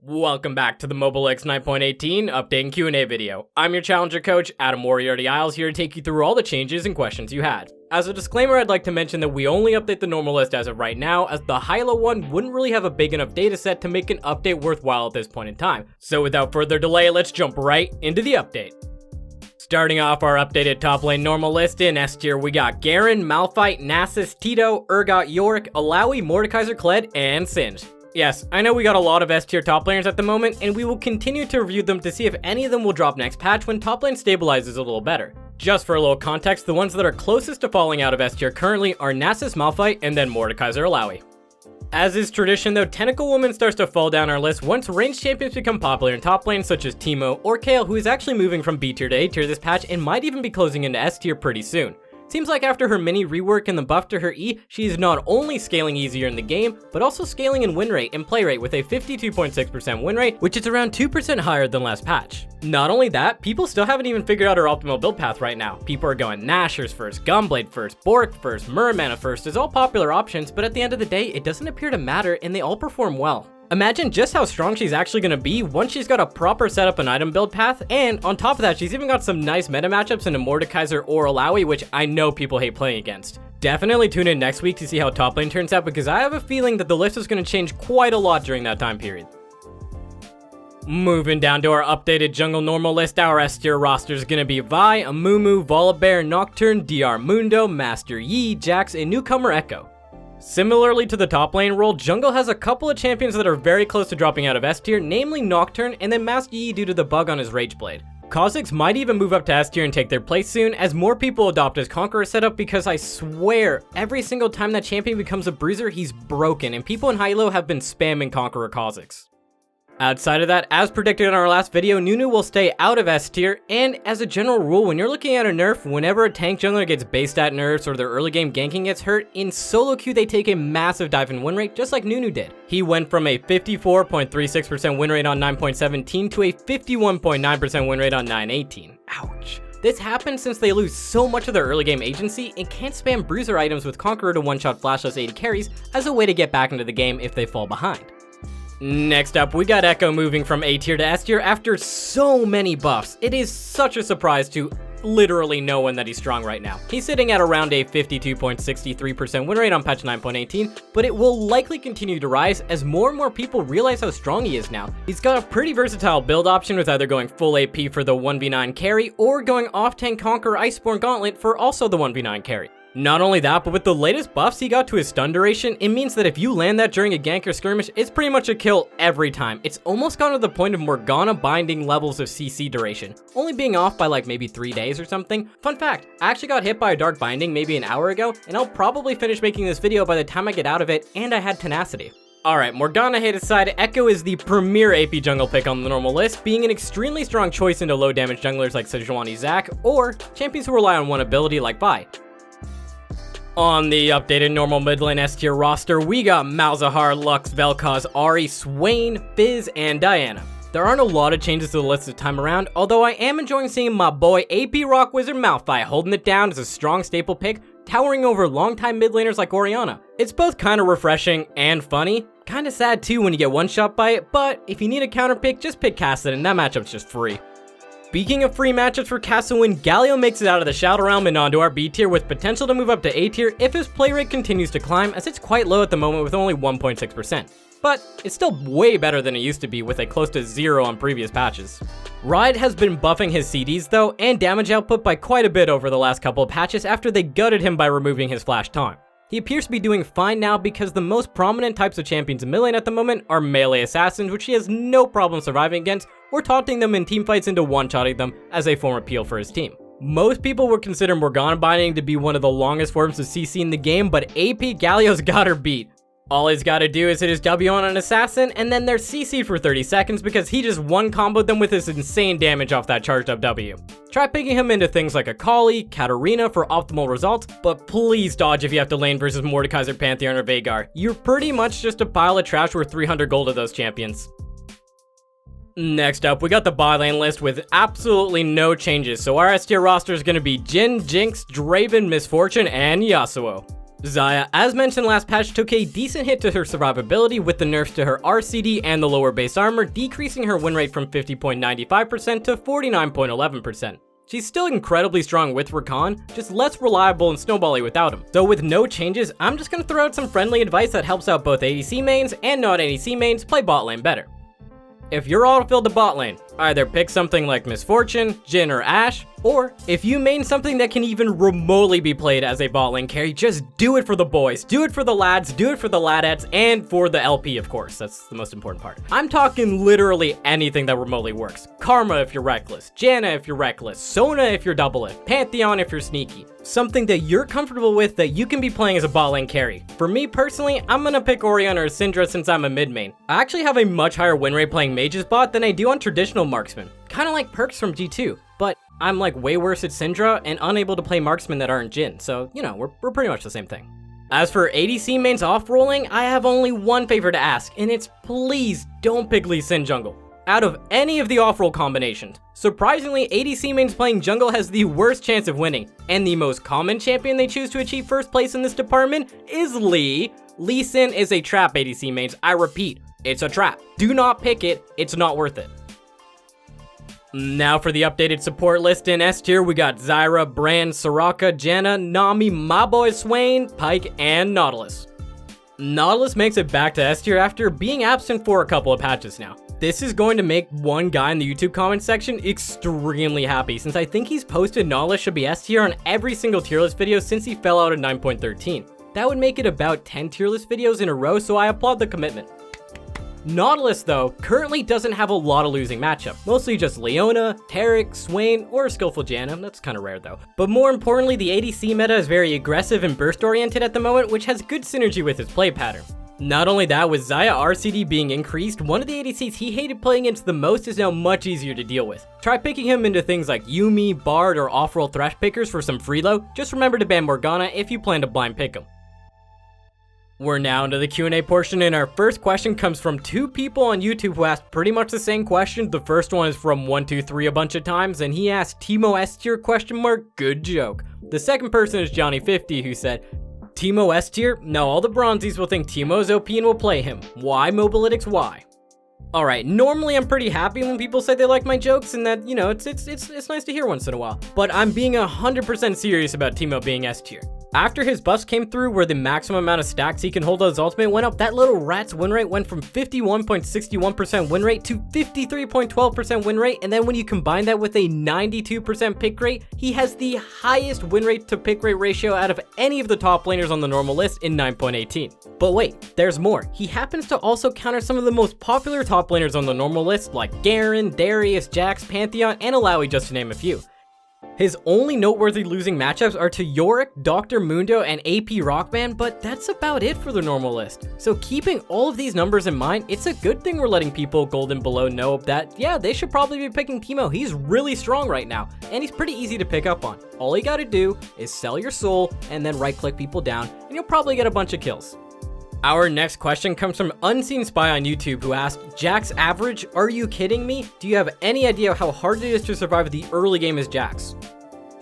Welcome back to the Mobalytics 9.18 update and Q&A video. I'm your challenger coach, Adam Warrior the Isles, here to take you through all the changes and questions you had. As a disclaimer, I'd like to mention that we only update the normal list as of right now, as the High-ELO one wouldn't really have a big enough dataset to make an update worthwhile at this point in time. So without further delay, let's jump right into the update. Starting off our updated top lane normal list in S-tier, we got Garen, Malphite, Nasus, Tito, Urgot, Yorick, Alawi, Mordekaiser, Kled, and Singed. Yes, I know we got a lot of S-tier top laners at the moment, and we will continue to review them to see if any of them will drop next patch when top lane stabilizes a little better. Just for a little context, the ones that are closest to falling out of S-tier currently are Nasus, Malphite, and then Mordekaiser, Alawi. As is tradition though, Tentacle Woman starts to fall down our list once ranged champions become popular in top lane such as Teemo or Kayle, who is actually moving from B tier to A tier this patch and might even be closing into S tier pretty soon. Seems like after her mini rework and the buff to her E, she is not only scaling easier in the game, but also scaling in win rate and play rate with a 52.6% win rate, which is around 2% higher than last patch. Not only that, people still haven't even figured out her optimal build path right now. People are going Nashers first, Gunblade first, Bork first, Muramana first is all popular options, but at the end of the day, it doesn't appear to matter and they all perform well. Imagine just how strong she's actually going to be once she's got a proper setup and item build path, and on top of that, she's even got some nice meta matchups into Mordekaiser or Alawi, which I know people hate playing against. Definitely tune in next week to see how top lane turns out, because I have a feeling that the list is going to change quite a lot during that time period. Moving down to our updated jungle normal list, our S-tier roster is going to be Vi, Amumu, Volibear, Nocturne, DR Mundo, Master Yi, Jax, and newcomer Echo. Similarly to the top lane role, jungle has a couple of champions that are very close to dropping out of S tier, namely Nocturne and then Master Yi due to the bug on his Rage Blade. Kha'Zix might even move up to S tier and take their place soon as more people adopt his Conqueror setup, because I swear every single time that champion becomes a bruiser, he's broken, and people in High-ELO have been spamming Conqueror Kha'Zix. Outside of that, as predicted in our last video, Nunu will stay out of S tier, and as a general rule, when you're looking at a nerf, whenever a tank jungler gets base stat nerfs or their early game ganking gets hurt, in solo queue they take a massive dive in win rate, just like Nunu did. He went from a 54.36% win rate on 9.17 to a 51.9% win rate on 9.18. Ouch. This happens since they lose so much of their early game agency and can't spam bruiser items with Conqueror to one-shot flashless AD carries as a way to get back into the game if they fall behind. Next up, we got Echo moving from A tier to S tier after so many buffs. It is such a surprise to literally no one that he's strong right now. He's sitting at around a 52.63% win rate on patch 9.18, but it will likely continue to rise as more and more people realize how strong he is now. He's got a pretty versatile build option with either going full AP for the 1v9 carry or going off-tank Conqueror Iceborne Gauntlet for also the 1v9 carry. Not only that, but with the latest buffs he got to his stun duration, it means that if you land that during a gank or skirmish, it's pretty much a kill every time. It's almost gone to the point of Morgana binding levels of CC duration, only being off by like maybe 3 days or something. Fun fact, I actually got hit by a dark binding maybe an hour ago, and I'll probably finish making this video by the time I get out of it, and I had tenacity. Alright, Morgana hate aside, Echo is the premier AP jungle pick on the normal list, being an extremely strong choice into low damage junglers like Sejuani Zac, or champions who rely on one ability like Vi. On the updated normal mid lane S tier roster, we got Malzahar, Lux, Vel'Koz, Ahri, Swain, Fizz, and Diana. There aren't a lot of changes to the list this time around, although I am enjoying seeing my boy AP Rock Wizard Malphite holding it down as a strong staple pick, towering over longtime mid laners like Orianna. It's both kind of refreshing and funny, kind of sad too when you get one shot by it, but if you need a counter pick, just pick Kassadin, that matchup's just free. Speaking of free matchups for Kassadin, Galio makes it out of the Shadow Realm and onto our B tier with potential to move up to A tier if his play rate continues to climb, as it's quite low at the moment with only 1.6%. But it's still way better than it used to be with a close to 0 on previous patches. Ride has been buffing his CDs though, and damage output by quite a bit over the last couple of patches after they gutted him by removing his flash taunt. He appears to be doing fine now because the most prominent types of champions in mid lane at the moment are melee assassins, which he has no problem surviving against, or taunting them in teamfights into one-shotting them as a form of peel for his team. Most people would consider Morgana binding to be one of the longest forms of CC in the game, but AP Galio's got her beat. All he's got to do is hit his W on an assassin, and then they're CC'd for 30 seconds because he just one-comboed them with his insane damage off that charged up W. Try picking him into things like Akali, Katarina for optimal results, but please dodge if you have to lane versus Mordekaiser, Pantheon, or Veigar. You're pretty much just a pile of trash worth 300 gold to those champions. Next up, we got the bot lane list with absolutely no changes, so our S tier roster is going to be Jhin, Jinx, Draven, Misfortune, and Yasuo. Zyra, as mentioned last patch, took a decent hit to her survivability with the nerfs to her RCD and the lower base armor, decreasing her win rate from 50.95% to 49.11%. She's still incredibly strong with Rakan, just less reliable and snowbally without him. So with no changes, I'm just gonna throw out some friendly advice that helps out both ADC mains and non-ADC mains play bot lane better. If you're autofilled to bot lane, either pick something like Misfortune, Jhin, or Ashe, or if you main something that can even remotely be played as a bot lane carry, just do it for the boys, do it for the lads, do it for the ladettes, and for the LP, of course. That's the most important part. I'm talking literally anything that remotely works. Karma if you're reckless, Janna if you're reckless, Sona if you're double it, Pantheon if you're sneaky. Something that you're comfortable with that you can be playing as a bot lane carry. For me personally, I'm gonna pick Orianna or Syndra since I'm a mid main. I actually have a much higher win rate playing Mage's bot than I do on traditional marksman. Kinda like Perks from G2, but I'm like way worse at Syndra and unable to play marksmen that aren't Jhin, so you know, we're pretty much the same thing. As for ADC mains off-rolling, I have only one favor to ask, and it's please don't pick Lee Sin jungle. Out of any of the off-roll combinations, surprisingly, ADC mains playing jungle has the worst chance of winning, and the most common champion they choose to achieve first place in this department is Lee. Lee Sin is a trap, ADC mains. I repeat, it's a trap. Do not pick it, it's not worth it. Now for the updated support list in S-tier, we got Zyra, Brand, Soraka, Janna, Nami, my boy Swain, Pyke, and Nautilus. Nautilus makes it back to S-tier after being absent for a couple of patches now. This is going to make one guy in the YouTube comment section extremely happy, since I think he's posted Nautilus should be S-tier on every single tier list video since he fell out at 9.13. That would make it about 10 tier list videos in a row, so I applaud the commitment. Nautilus, though, currently doesn't have a lot of losing matchup. Mostly just Leona, Taric, Swain, or a skillful Janna. That's kind of rare, though. But more importantly, the ADC meta is very aggressive and burst-oriented at the moment, which has good synergy with his play pattern. Not only that, with Zyra RCD being increased, one of the ADCs he hated playing against the most is now much easier to deal with. Try picking him into things like Yuumi, Bard, or off-roll Thresh pickers for some freelo. Just remember to ban Morgana if you plan to blind pick him. We're now into the Q&A portion, and our first question comes from two people on YouTube who asked pretty much the same question. The first one is from 123 a bunch of times, and he asked Teemo S-tier ? Good joke. The second person is Johnny50, who said, Teemo S-tier? No, all the bronzies will think Teemo's OP and will play him. Why Mobalytics? Why? Alright, normally I'm pretty happy when people say they like my jokes and that, you know, it's nice to hear once in a while. But I'm being 100% serious about Teemo being S-tier. After his buffs came through where the maximum amount of stacks he can hold on his ultimate went up, that little rat's win rate went from 51.61% win rate to 53.12% win rate, and then when you combine that with a 92% pick rate, he has the highest win rate to pick rate ratio out of any of the top laners on the normal list in 9.18. But wait, there's more. He happens to also counter some of the most popular top laners on the normal list like Garen, Darius, Jax, Pantheon, and Alawi, just to name a few. His only noteworthy losing matchups are to Yorick, Dr. Mundo, and AP Rockman, but that's about it for the normal list. So keeping all of these numbers in mind, it's a good thing we're letting people gold and below know that, yeah, they should probably be picking Teemo. He's really strong right now, and he's pretty easy to pick up on. All you gotta do is sell your soul, and then right-click people down, and you'll probably get a bunch of kills. Our next question comes from Unseen Spy on YouTube, who asked, Jax average? Are you kidding me? Do you have any idea how hard it is to survive the early game as Jax?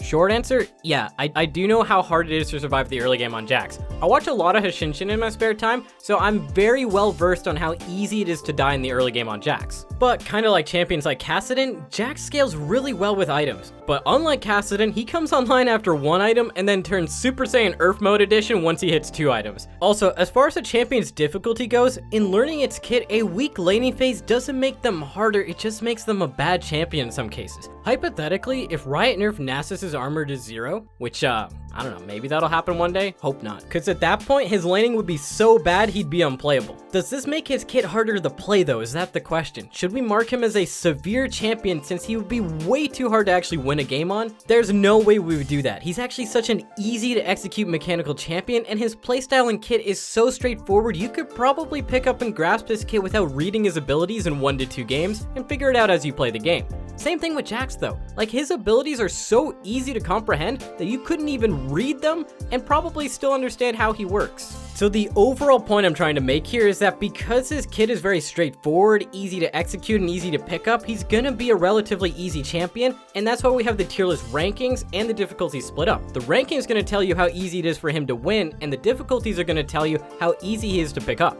Short answer, yeah, I do know how hard it is to survive the early game on Jax. I watch a lot of Hashinshin in my spare time, so I'm very well versed on how easy it is to die in the early game on Jax. But kinda like champions like Kassadin, Jax scales really well with items. But unlike Kassadin, he comes online after one item and then turns Super Saiyan Earth Mode Edition once he hits 2 items. Also, as far as a champion's difficulty goes, in learning its kit, a weak laning phase doesn't make them harder, it just makes them a bad champion in some cases. Hypothetically, if Riot nerfed Nasus's armor to 0, which I don't know, maybe that'll happen one day, hope not. Cause at that point, his laning would be so bad he'd be unplayable. Does this make his kit harder to play though, is that the question? Should we mark him as a severe champion since he would be way too hard to actually win a game on? There's no way we would do that. He's actually such an easy to execute mechanical champion, and his playstyle and kit is so straightforward you could probably pick up and grasp his kit without reading his abilities in 1 to 2 games and figure it out as you play the game. Same thing with Jax though. Like, his abilities are so easy to comprehend that you couldn't even read them and probably still understand how he works. So the overall point I'm trying to make here is that because his kit is very straightforward, easy to execute, and easy to pick up, he's gonna be a relatively easy champion, and that's why we have the tier list rankings and the difficulty split up. The ranking is gonna tell you how easy it is for him to win, and the difficulties are gonna tell you how easy he is to pick up.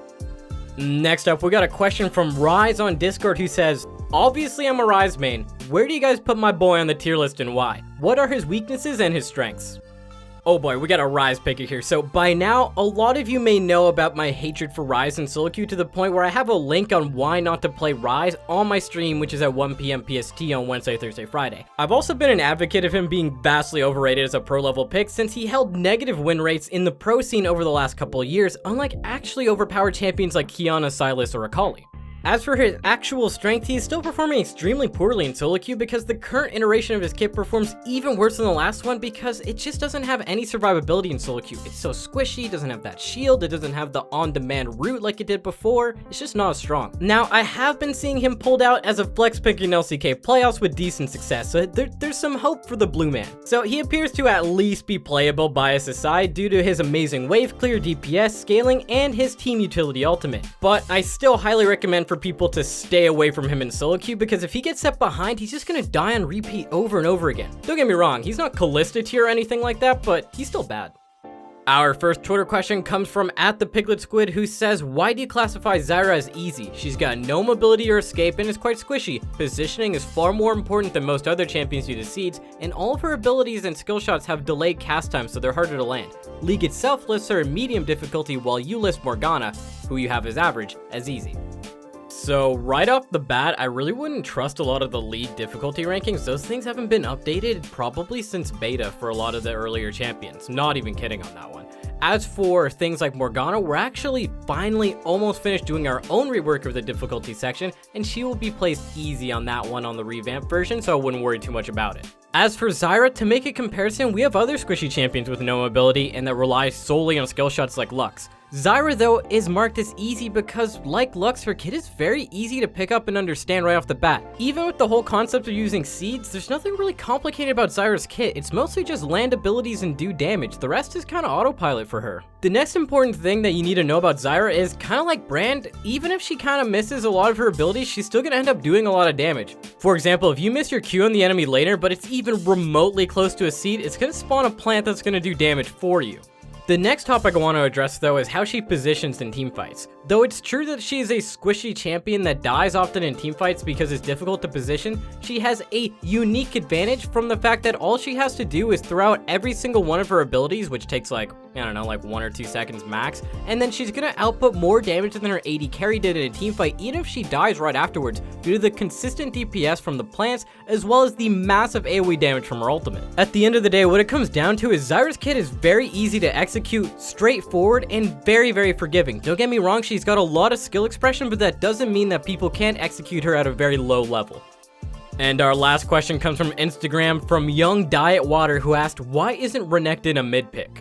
Next up, we got a question from Ryze on Discord who says, obviously I'm a Ryze main. Where do you guys put my boy on the tier list and why? What are his weaknesses and his strengths? Oh boy, we got a Ryze picker here. So by now, a lot of you may know about my hatred for Ryze and solo queue to the point where I have a link on why not to play Ryze on my stream, which is at 1 p.m. PST on Wednesday, Thursday, Friday. I've also been an advocate of him being vastly overrated as a pro level pick since he held negative win rates in the pro scene over the last couple of years, unlike actually overpowered champions like Qiyana, Sylas, or Akali. As for his actual strength, he is still performing extremely poorly in solo queue because the current iteration of his kit performs even worse than the last one because it just doesn't have any survivability in solo queue. It's so squishy, it doesn't have that shield, it doesn't have the on-demand root like it did before, it's just not as strong. Now, I have been seeing him pulled out as a flex pick in LCK playoffs with decent success, so there's some hope for the blue man. So he appears to at least be playable, bias aside, due to his amazing wave clear, DPS, scaling, and his team utility ultimate. But I still highly recommend for people to stay away from him in solo queue because if he gets set behind, he's just gonna die on repeat over and over again. Don't get me wrong, he's not Kalista tier or anything like that, but he's still bad. Our first Twitter question comes from @thepiglet_squid who says, why do you classify Zyra as easy? She's got no mobility or escape and is quite squishy. Positioning is far more important than most other champions due to seeds, and all of her abilities and skill shots have delayed cast time, so they're harder to land. League itself lists her in medium difficulty while you list Morgana, who you have as average, as easy. So right off the bat, I really wouldn't trust a lot of the league difficulty rankings. Those things haven't been updated probably since beta for a lot of the earlier champions. Not even kidding on that one. As for things like Morgana, we're actually finally almost finished doing our own rework of the difficulty section, and she will be placed easy on that one on the revamped version, so I wouldn't worry too much about it. As for Zyra, to make a comparison, we have other squishy champions with no mobility and that rely solely on skill shots like Lux. Zyra, though, is marked as easy because, like Lux, her kit is very easy to pick up and understand right off the bat. Even with the whole concept of using seeds, there's nothing really complicated about Zyra's kit. It's mostly just land abilities and do damage. The rest is kind of autopilot for her. The next important thing that you need to know about Zyra is, kind of like Brand, even if she kind of misses a lot of her abilities, she's still going to end up doing a lot of damage. For example, if you miss your Q on the enemy laner, but it's even remotely close to a seed, it's going to spawn a plant that's going to do damage for you. The next topic I want to address though is how she positions in teamfights. Though it's true that she is a squishy champion that dies often in teamfights because it's difficult to position, she has a unique advantage from the fact that all she has to do is throw out every single one of her abilities, which takes like, I don't know, like 1 or 2 seconds max, and then she's gonna output more damage than her AD carry did in a teamfight even if she dies right afterwards due to the consistent DPS from the plants as well as the massive AoE damage from her ultimate. At the end of the day, what it comes down to is Zyra's kit is very easy to execute, straightforward, and very, very forgiving. Don't get me wrong, she's got a lot of skill expression, but that doesn't mean that people can't execute her at a very low level. And our last question comes from Instagram from Young Diet Water who asked, why isn't Renekton a mid pick?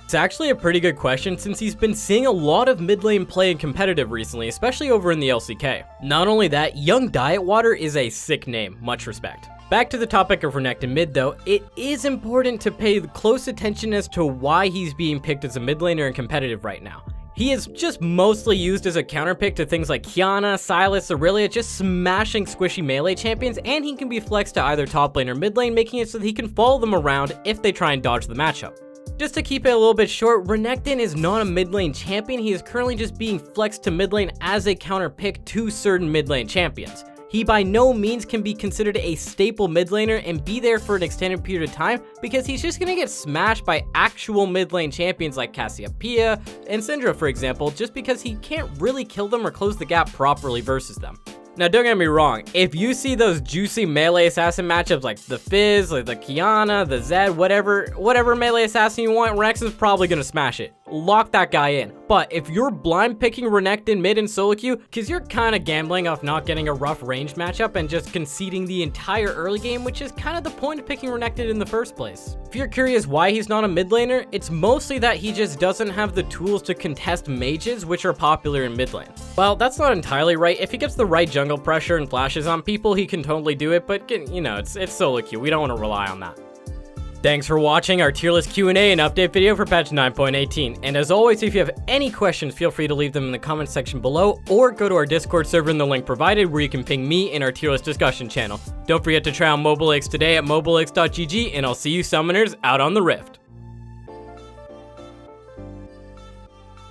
It's actually a pretty good question since he's been seeing a lot of mid lane play in competitive recently, especially over in the LCK. Not only that, Young Diet Water is a sick name, much respect. Back to the topic of Renekton mid though, it is important to pay close attention as to why he's being picked as a mid laner in competitive right now. He is just mostly used as a counterpick to things like Qiyana, Sylas, Aurelia, just smashing squishy melee champions, and he can be flexed to either top lane or mid lane, making it so that he can follow them around if they try and dodge the matchup. Just to keep it a little bit short, Renekton is not a mid lane champion, he is currently just being flexed to mid lane as a counterpick to certain mid lane champions. He by no means can be considered a staple mid laner and be there for an extended period of time because he's just gonna get smashed by actual mid lane champions like Cassiopeia and Syndra, for example, just because he can't really kill them or close the gap properly versus them. Now, don't get me wrong, if you see those juicy melee assassin matchups like the Fizz, like the Qiyana, the Zed, whatever melee assassin you want, Renekton's probably gonna smash it. Lock that guy in. But if you're blind picking Renekton mid and solo queue, because you're kind of gambling off not getting a rough range matchup and just conceding the entire early game, which is kind of the point of picking Renekton in the first place. If you're curious why he's not a mid laner, it's mostly that he just doesn't have the tools to contest mages, which are popular in mid lane. Well, that's not entirely right. If he gets the right jungle pressure and flashes on people, he can totally do it, but, you know, it's solo queue. We don't want to rely on that. Thanks for watching our tier list Q&A and update video for patch 9.18. And as always, if you have any questions, feel free to leave them in the comment section below, or go to our Discord server in the link provided where you can ping me in our tier list discussion channel. Don't forget to try out Mobalytics today at mobalytics.gg, and I'll see you summoners out on the Rift.